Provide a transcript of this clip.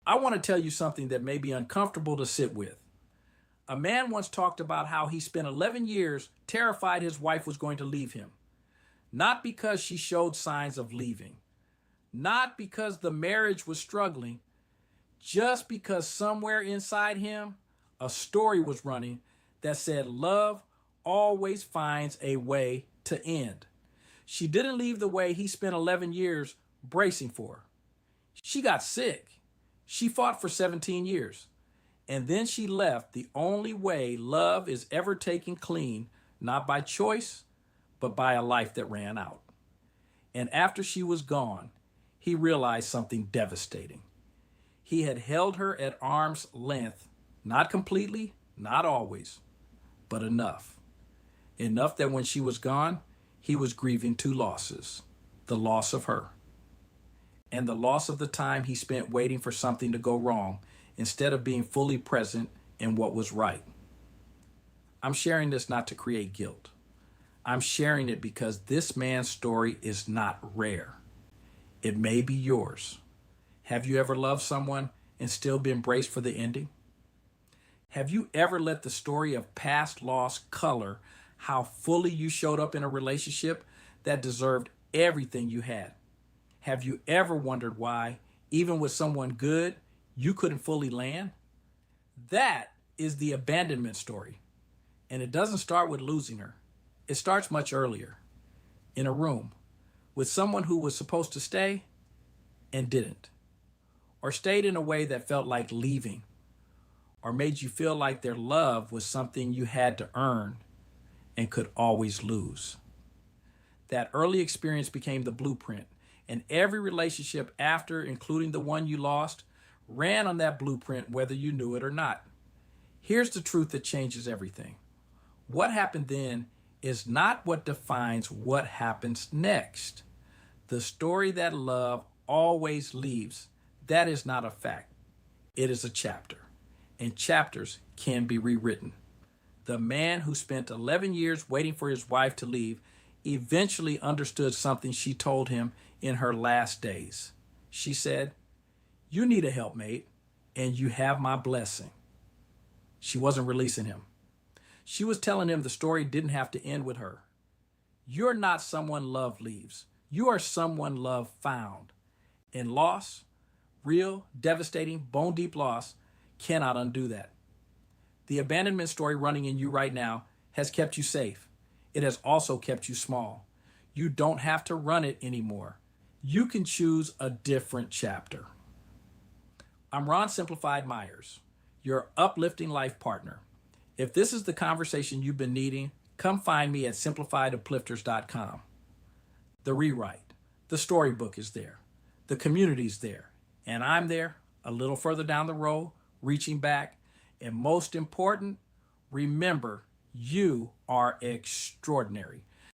I want to tell you something that may be uncomfortable to sit with. A man once talked about how he spent 11 years terrified his wife was going to leave him. Not because she showed signs of leaving, not because the marriage was struggling, just because somewhere inside him, a story was running that said love always finds a way to end. She didn't leave the way he spent 11 years bracing for. She got sick. She fought for 17 years. And then she left the only way love is ever taken clean, not by choice, but by a life that ran out. And after she was gone, he realized something devastating. He had held her at arm's length, not completely, not always, but enough. Enough that when she was gone, he was grieving two losses: the loss of her and the loss of the time he spent waiting for something to go wrong instead of being fully present in what was right. I'm sharing this not to create guilt. I'm sharing it because this man's story is not rare. It may be yours. Have you ever loved someone and still been braced for the ending? Have you ever let the story of past loss color how fully you showed up in a relationship that deserved everything you had? Have you ever wondered why, even with someone good, you couldn't fully land? That is the abandonment story. And it doesn't start with losing her. It starts much earlier, in a room, with someone who was supposed to stay and didn't, or stayed in a way that felt like leaving, or made you feel like their love was something you had to earn and could always lose. That early experience became the blueprint, and every relationship after, including the one you lost, ran on that blueprint whether you knew it or not. Here's the truth that changes everything. What happened then is not what defines what happens next. The story that love always leaves, that is not a fact. It is a chapter, and chapters can be rewritten. The man who spent 11 years waiting for his wife to leave eventually understood something she told him in her last days. She said, "You need a helpmate, and you have my blessing." She wasn't releasing him. She was telling him the story didn't have to end with her. You're not someone love leaves. You are someone love found. And loss, real, devastating, bone-deep loss, cannot undo that. The abandonment story running in you right now has kept you safe. It has also kept you small. You don't have to run it anymore. You can choose a different chapter. I'm Ron Simplified Myers, your uplifting life partner. If this is the conversation you've been needing, come find me at simplifieduplifters.com. The rewrite, the storybook is there. The community's there. And I'm there a little further down the road, reaching back. And most important, remember, you are extraordinary.